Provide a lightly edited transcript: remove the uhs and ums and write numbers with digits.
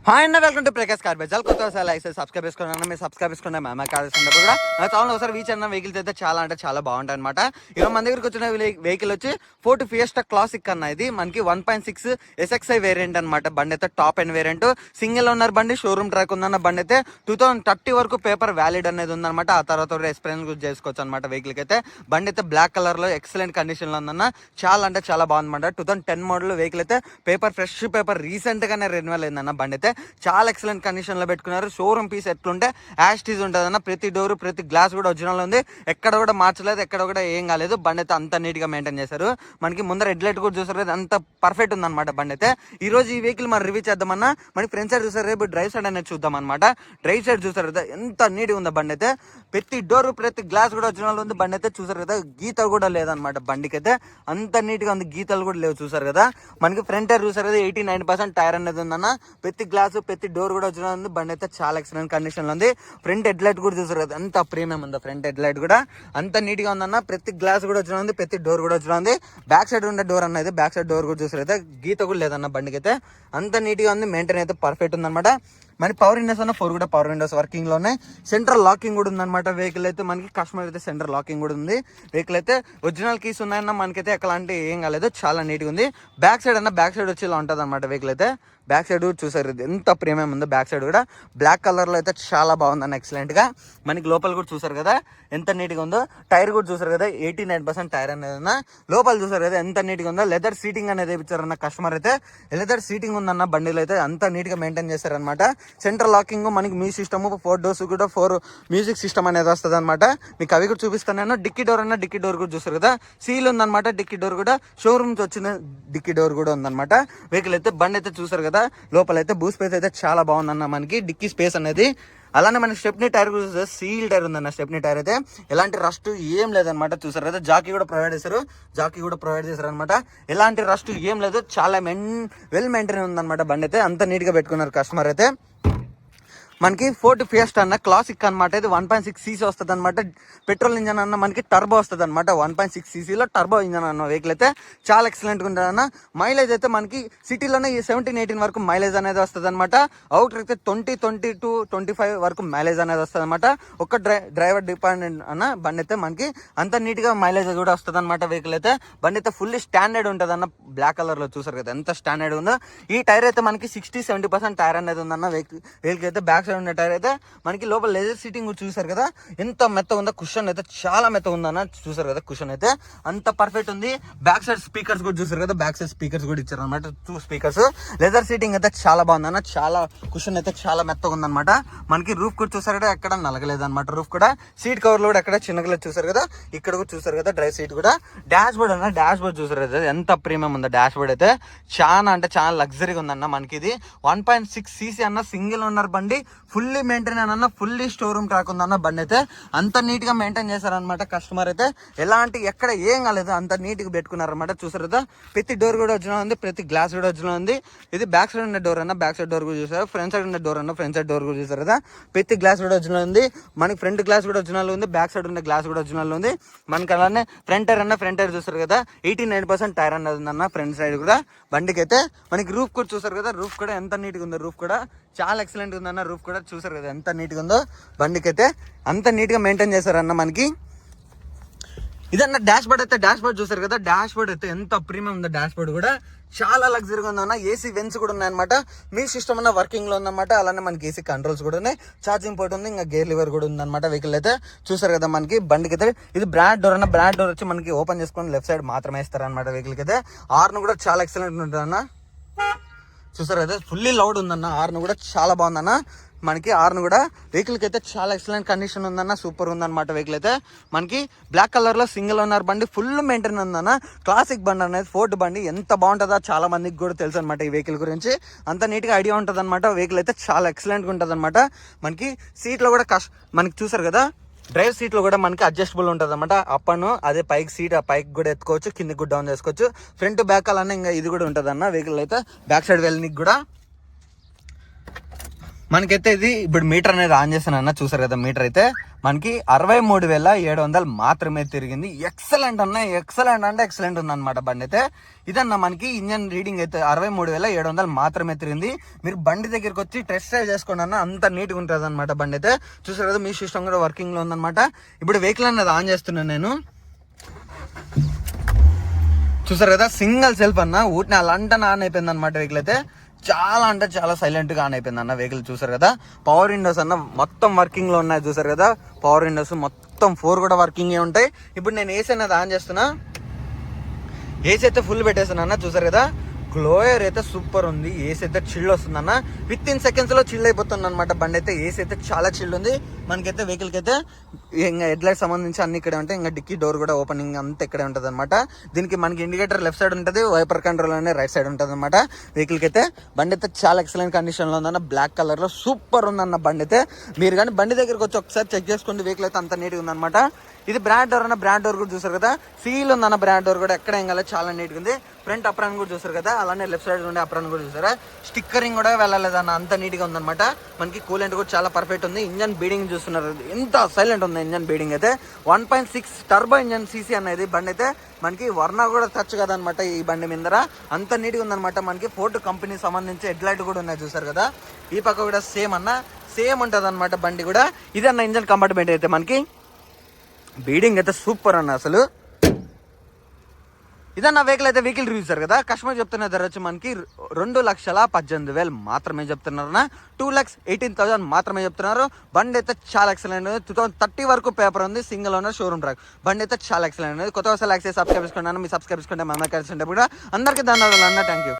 Hi అన్న, welcome to Prakash car bazaar. కొత్త like subscribe చేసుకున్నాను. మీరు సబ్స్క్రైబ్ చేసుకున్న మా కార్ కూడా నా ఛానల్ ఒకసారి వీచ్ అన్న వెహికల్స్ అయితే చాలా అంటే చాలా బాగుంటాయి అనమాట. ఇక మన దగ్గరికి వచ్చిన వెహికల్ వచ్చి ఫోర్ట్ ఫియస్టా క్లాసిక్ అన్న. ఇది మనకి 1.6 SXI వేరియంట్ అనమాట. బండి అయితే top and variant, single owner బండి, షోరూమ్ ట్రాక్ ఉందన్న. బండి అయితే 2030 వరకు పేపర్ వ్యాలిడ్ అనేది ఉందన్నమాట. ఆ తర్వాత ఎక్స్పీరియన్స్ కూడా చేసుకోవచ్చు అనమాట. వెహికల్ అయితే బండి అయితే బ్లాక్ కలర్ లో ఎక్సలెంట్ కండిషన్ లో ఉందన్న. చాలా అంటే చాలా బాగుందన్నమాట. 2010 మోడల్ వెహికల్ అయితే పేపర్ ఫ్రెష్ పేపర్ రీసెంట్ గానే రెన్యువల్ అయిందన్న. బండి అయితే చాలా ఎక్సలెంట్ కండిషన్ లో పెట్టుకున్నారు. షోరూమ్ పీస్ ఎట్లుంటే యాస్టీజ్ ఉంటుంది అన్న. ప్రతి డోర్ ప్రతి గ్లాస్ కూడా ఒరిజినల్ ఉంది. ఎక్కడ కూడా మార్చలేదు, ఎక్కడ కూడా ఏం కాలేదు. బండి అయితే అంత నీట్ గా మెయింటైన్ చేశారు. మనకి ముందర హెడ్ లైట్ కూడా చూసారు, అంత పర్ఫెక్ట్ ఉంది అనమాట. బండి అయితే ఈ రోజు ఈ వెహికల్ మనం రివ్యూ చేద్దామన్నా. మనకి ఫ్రంట్ సైడ్ చూసారు, రేపు డ్రైవ్ సైడ్ అనేది చూద్దాం అనమాట. డ్రైవ్ సైడ్ చూసారు కదా ఎంత నీట్ గా ఉందా బండి అయితే. ప్రతి డోర్ ప్రతి గ్లాస్ కూడా ఒరిజినల్ ఉంది. బండి అయితే చూసారు కదా, గీతలు కూడా లేదనమాట. బండికి అయితే అంత నీట్ గా ఉంది, గీతలు కూడా లేవు. చూసారు కదా, మనకి ఫ్రంట్ టైర్ చూసారు కదా 89% టైర్ అనేది ఉందన్న. ప్రతి గ్లాస్ ప్రతి డోర్ కూడా వచ్చిన ఉంది. బండి అయితే చాలా ఎక్సలెంట్ కండిషన్ లో ఉంది. ఫ్రంట్ హెడ్ లైట్ కూడా చూసారు కదా, అంత ప్రీమియం ఉంది. ఫ్రంట్ హెడ్ లైట్ కూడా అంత నీట్ గా ఉందన్న. ప్రతి గ్లాస్ కూడా వచ్చిన ఉంది, ప్రతి డోర్ కూడా వచ్చిన ఉంది. బ్యాక్ సైడ్ ఉండే డోర్ అన్నది, బ్యాక్ సైడ్ డోర్ కూడా చూసారు అయితే గీత కూడా లేదన్న. బండికి అయితే అంత నీట్ గా ఉంది. మెయింటైన్ అయితే పర్ఫెక్ట్ ఉందన్నమాట. మన పవర్ విండోస్ అన్న 4 కూడా పవర్ విండోస్ వర్కింగ్ లో ఉన్నాయి. సెంట్రల్ లాకింగ్ కూడా ఉందన్నమాట. వెహికల్ అయితే మనకి కస్టమర్ అయితే సెంట్రల్ లాకింగ్ కూడా ఉంది. వెహికల్ అయితే ఒరిజినల్ కీస్ ఉన్నాయన్న. మనకైతే ఎలాంటి ఏం కాలేదు, చాలా నీట్ గా ఉంది. బ్యాక్ సైడ్ అన్న, బ్యాక్ సైడ్ వచ్చి ఇలా ఉంటుంది అనమాట. వెహికల్ అయితే బ్యాక్ సైడ్ చూసారు ఎంత ప్రీమియం ఉందో. బ్యాక్ సైడ్ కూడా బ్లాక్ కలర్ లో అయితే చాలా బాగుందన్న, ఎక్సలెంట్ గా. మనకి లోపల కూడా చూసారు కదా ఎంత నీట్ గా ఉందో. టైర్ కూడా చూసారు కదా 89% టైర్ అనేది ఉందా. లోపల చూసారు కదా ఎంత నీట్ గా ఉందో. లెదర్ సీటింగ్ అనేది ఇచ్చారన్న కస్టమర్ అయితే. లెదర్ సీటింగ్ ఉందన్న బండిలో అయితే, అంత నీట్ గా మెయింటైన్ చేశారనమాట. సెంట్రల్ లాకింగ్, మనకి మ్యూజిక్ సిస్టమ్, 4 డోర్స్ కూడా 4 మ్యూజిక్ సిస్టమ్ అనేది వస్తుంది అనమాట. మీకు అవి కూడా చూపిస్తాను. డిక్కీ డోర్ అన్న, డిక్కీ డోర్ కూడా చూసారు కదా సీల్ ఉందన్నమాట. డిక్కీ డోర్ కూడా షోరూమ్ నుంచి వచ్చిన డిక్కీ డోర్ కూడా ఉందన్నమాట. వెహికల్ అయితే బండి అయితే చూసారు కదా, లోపల అయితే బూట్ స్పేస్ అయితే చాలా బాగుందన్న. మనకి డిక్కీ స్పేస్ అనేది. అలానే మనకి స్టెప్నీ టైర్ కూడా సీల్ టైర్ ఉందన్న. స్టెప్నీ టైర్ అయితే ఎలాంటి రస్ట్ ఏం లేదనమాట. చూసారు కదా, జాకీ కూడా ప్రొవైడ్ చేశారు అనమాట. ఎలాంటి రస్ట్ ఏం లేదు, చాలా వెల్ మెయింటైన్ ఉందన్నమాట. బండి అయితే అంత నీట్ గా పెట్టుకున్నారు కస్టమర్ అయితే. మనకి ఫోర్ట్ ఫియస్టా అన్న క్లాసిక్ అనమాట. ఇది 1.6 cc వస్తుంది అనమాట. పెట్రోల్ ఇంజన్ అన్న, మనకి టర్బో వస్తుంది అనమాట. 1.6 ccలో టర్బో ఇంజన్ అన్న. వెహికల్ అయితే చాలా ఎక్సలెంట్ గా ఉంటుంది అన్న. మైలేజ్ అయితే మనకి సిటీలోనే 17-18 వరకు మైలేజ్ అనేది వస్తుంది అనమాట. అవుటర్ అయితే 20-25 వరకు మైలేజ్ అనేది వస్తుంది అనమాట. ఒక డ్రైవర్ డిపెండెంట్ అన్న. బండి అయితే మనకి అంత నీట్ గా మైలేజ్ కూడా వస్తుంది అనమాట. వెహికల్ అయితే బండి అయితే ఫుల్లీ స్టాండర్డ్ ఉంటుంది అన్న. బ్లాక్ కలర్ లో చూసారు కదా ఎంత స్టాండర్డ్ ఉందో. ఈ టైర్ అయితే మనకి 60-70% టైర్ అనేది ఉందన్న. వెహికల్ అయితే బ్యాక్ సైడ్ ఉన్న టైర్ అయితే మనకి లోపల లెదర్ సీటింగ్ కూడా చూసారు కదా ఎంత మెత్త ఉందో. కుషన్ అయితే చాలా మెత్త ఉందన్న. చూసారు కదా కుషన్ అయితే అంత పర్ఫెక్ట్ ఉంది. బ్యాక్ సైడ్ స్పీకర్స్ కూడా చూసారు కదా, బ్యాక్ సైడ్ స్పీకర్స్ కూడా ఇచ్చారు అనమాట. 2 స్పీకర్స్. లెదర్ సీటింగ్ అయితే చాలా బాగుందన్న. చాలా కుషన్ అయితే చాలా మెత్తగా ఉందన్నమాట. మనకి రూఫ్ కూడా చూసారు కదా, ఎక్కడ నలగలేదు అనమాట. రూఫ్ కూడా సీట్ కవర్ లో కూడా ఎక్కడ చిన్నగలేదు. చూసారు కదా, ఇక్కడ కూడా చూసారు కదా డ్రైవ్ సీట్ కూడా. డాష్ బోర్డ్ అన్న, డాష్ బోర్డ్ చూసారు కదా ఎంత ప్రీమియం ఉందో. డాష్ బోర్డ్ అయితే చాలా అంటే చాలా లగ్జరీగా ఉందన్న. మనకి ఇది 1.6 cc అన్న, సింగిల్ ఓనర్ బండి, ఫుల్లీ మెయింటైన్ అన్న, ఫుల్లీ షోరూమ్ ట్రాక్ ఉందన్న. బండి అయితే అంత నీట్ గా మెయింటైన్ చేశారనమాట కస్టమర్ అయితే. ఎలాంటి ఎక్కడ ఏం కాలేదు, అంత నీట్ గా పెట్టుకున్నారనమాట. చూసారు కదా, ప్రతి డోర్ కూడా ఒరిజినల్ ఉంది, ప్రతి గ్లాస్ కూడా ఒరిజినల్ ఉంది. ఇది బ్యాక్ సైడ్ ఉన్న డోర్ అన్న, బ్యాక్ సైడ్ డోర్ కూడా చూసారు. ఫ్రంట్ సైడ్ ఉన్న డోర్ అన్న, ఫ్రంట్ సైడ్ డోర్ కూడా చూసారు కదా. ప్రతి గ్లాస్ కూడా ఒరిజినల్ ఉంది. మనకి ఫ్రంట్ గ్లాస్ కూడా ఒరిజినల్ ఉంది, బ్యాక్ సైడ్ ఉన్న గ్లాస్ కూడా ఒరిజినల్ ఉంది. మనకి అలానే ఫ్రంట్ టైర్ అన్న, ఫ్రంట్ టైర్ చూసారు కదా 89% టైర్ అన్నది ఉందన్న. ఫ్రంట్ సైడ్ కూడా బండికి అయితే మనకి రూఫ్ కూడా చూసారు కదా, రూఫ్ కూడా ఎంత నీట్ గా ఉందో. రూఫ్ కూడా చాలా ఎక్సలెంట్ ఉందన్న. రూఫ్ కూడా చూసారు కదా ఎంత నీట్ గా ఉందో. బండికి అయితే అంత నీట్ గా మెయింటైన్ చేశారన్న. మనకి ఇదన్న డాష్ బోర్డ్ అయితే, డాష్ బోర్డ్ చూసారు కదా, డాష్ బోర్డ్ అయితే ఎంత ప్రీమియం ఉందో. డాష్ బోర్డ్ కూడా చాలా లగ్జరీగా ఉందన్న. ఏసీ వెన్స్ కూడా ఉన్నాయన్నమాట. మీ సిస్టమ్ అన్న వర్కింగ్ లో ఉందన్నమాట. అలానే మనకి ఏసీ కంట్రోల్స్ కూడా ఉన్నాయి, ఛార్జింగ్ పోర్ట్ ఉంది, ఇంకా గేర్ లివర్ కూడా ఉందన్నమాట. వెహికల్ అయితే చూసారు కదా. మనకి బండికి అయితే ఇది బ్రాండ్ డోర్ అన్న. బ్రాండ్ డోర్ వచ్చి మనకి ఓపెన్ చేసుకొని లెఫ్ట్ సైడ్ మాత్రమే ఇస్తారనమాట. వెహికల్ అయితే హార్న్ కూడా చాలా ఎక్సలెంట్ ఉంటుంది అన్న. చూసారు కదా ఫుల్లీ లౌడ్ ఉందన్న. హార్న్ కూడా చాలా బాగుందన్న. మనకి హార్న్ కూడా వెహికల్కి అయితే చాలా ఎక్సలెంట్ కండిషన్ ఉందన్న. సూపర్ ఉందన్నమాట. వెహికల్ అయితే మనకి బ్లాక్ కలర్ లో సింగిల్ ఓనర్ బండి, ఫుల్ మెయింటైన్ ఉందన్న. క్లాసిక్ బండి అనేది, ఫోర్ట్ బండి ఎంత బాగుంటుందో చాలా మందికి కూడా తెలుసు అనమాట. ఈ వెహికల్ గురించి అంత నీట్ గా ఐడియా ఉంటుంది అనమాట. వెహికల్ అయితే చాలా ఎక్సలెంట్ గా ఉంటుంది అనమాట. మనకి సీట్లో కూడా మనకి చూసారు కదా, డ్రైవ్ సీట్ లో కూడా మనకి అడ్జస్టబుల్ ఉంటుంది అనమాట. అప్పను అదే పైకి సీట్, ఆ పైకి కూడా ఎత్తుకోవచ్చు, కిందికి కూడా డౌన్ చేసుకోవచ్చు. ఫ్రంట్ బ్యాక్ అలానే ఇంకా ఇది కూడా ఉంటుంది అన్న. వెహికల్ అయితే బ్యాక్ సైడ్ వెళ్ళనికి కూడా మనకైతే ఇది ఇప్పుడు మీటర్ అనేది ఆన్ చేస్తానన్న, చూసారు కదా మీటర్ అయితే మనకి 63,700 మాత్రమే తిరిగింది. ఎక్సలెంట్ అన్న, ఎక్సలెంట్ అంటే ఎక్సలెంట్ ఉందన్నమాట బండి అయితే. ఇదన్న మనకి ఇంజన్ రీడింగ్ అయితే 63,700 మాత్రమే తిరిగింది. మీరు బండి దగ్గరికి వచ్చి టెస్ట్ డ్రైవ్ చేసుకోండి అన్న, అంత నీట్గా ఉంటుంది అనమాట బండి అయితే. చూసారు కదా మీ సిస్టమ్ కూడా వర్కింగ్ లో ఉందన్నమాట. ఇప్పుడు వెహికల్ అనేది ఆన్ చేస్తున్నాను నేను. చూసారు కదా సింగిల్ సెల్ఫ్ అన్న, ఊటిని అలాంటి ఆన్ అయిపోయింది అనమాట వెహికల్ అయితే. చాలా అంటే చాలా సైలెంట్ గా ఆన్ అయిపోయింది అన్న వెహికల్. చూసారు కదా పవర్ విండోస్ అన్న మొత్తం వర్కింగ్ లో ఉన్నాయి. చూసారు కదా పవర్ విండోస్ మొత్తం 4 కూడా వర్కింగ్ ఉంటాయి. ఇప్పుడు నేను ఏసీ అనేది ఆన్ చేస్తున్నా. ఏసీ అయితే ఫుల్ పెట్టేసాను అన్న. చూసారు కదా గ్లోయర్ అయితే సూపర్ ఉంది. ఏసీ అయితే చిల్ వస్తుంది అన్న, విత్ ఇన్ సెకండ్స్ లో చిల్ అయిపోతుంది అనమాట బండి అయితే. ఏసీ అయితే చాలా చిల్ ఉంది మనకైతే. వెహికల్ కి అయితే ఇంకా హెడ్ లైట్ సంబంధించి అన్ని ఇక్కడే ఉంటాయి. ఇంకా డిక్కీ డోర్ కూడా ఓపెనింగ్ అంతా ఇక్కడే ఉంటుంది అనమాట. దీనికి మనకి ఇండికేటర్ లెఫ్ట్ సైడ్ ఉంటుంది, వైపర్ కంట్రోల్ అనే రైట్ సైడ్ ఉంటుంది అనమాట. వెహికల్ కి అయితే బండి అయితే చాలా ఎక్సలెంట్ కండిషన్ లో ఉందన్న. బ్లాక్ కలర్ లో సూపర్ ఉందన్న బండి అయితే. మీరు కానీ బండి దగ్గరకు వచ్చి ఒకసారి చెక్ చేసుకోండి. వెహికల్ అయితే అంత నీట్గా ఉందన్నమాట. ఇది బ్రాండ్ డోర్ అన్న, బ్రాండ్ డోర్ కూడా చూసారు కదా సీల్ ఉందన్న. బ్రాండ్ డోర్ కూడా ఎక్కడ ఏం కాలేదు, చాలా నీట్గా ఉంది. ఫ్రంట్ అప్రాన్ కూడా చూసారు కదా, అలానే లెఫ్ట్ సైడ్ ఉండే అప్రాన్ కూడా చూసారా. స్టిక్కరింగ్ కూడా వెళ్ళలేదన్న, అంత నీట్గా ఉందన్నమాట. మనకి కూలెంట్ కూడా చాలా పర్ఫెక్ట్ ఉంది. ఇంజన్ బీడింగ్ చూస్తున్నారు ఎంత సైలెంట్ ఉంది ఇంజన్ బీడింగ్ అయితే. 1.6 టర్బో ఇంజన్ సీసీ అనేది బండి అయితే. మనకి వర్ణ కూడా టచ్ కదనమాట ఈ బండి మీద, అంత నీట్గా ఉందన్నమాట. మనకి ఫోర్డ్ కంపెనీ సంబంధించి హెడ్ లైట్ కూడా ఉన్నాయి చూసారు కదా. ఈ పక్క కూడా సేమ్ అన్న, సేమ్ ఉంటుంది అనమాట బండి కూడా. ఇది అన్న ఇంజన్ కంపార్ట్మెంట్ అయితే. మనకి బీడింగ్ అయితే సూపర్ అన్న అసలు. ఇదన్న వెహికల్ అయితే. వెహికల్ రివ్యూ సార్ కదా, కస్టమర్ చెప్తున్న ధర వచ్చి మనకి 2,18,000 మాత్రమే చెప్తున్నారు అన్న. 2,18,000 మాత్రమే చెప్తున్నారు. బండి అయితే చాలా ఎక్సలెంట్. 2030 వరకు పేపర్ ఉంది, సింగిల్ ఓనర్ షోరూమ్ ట్రాక్. బండి అయితే చాలా ఎక్సలెంట్. కొత్త లైక్ చేసి సబ్స్క్రైబ్ చేసుకోండి అన్న. మీ సబ్స్క్రైబ్ చేసుకుంటే మా కలిసి ఉంటే కూడా అందరికీ ధన్యవాదాలు అన్న. Thank you.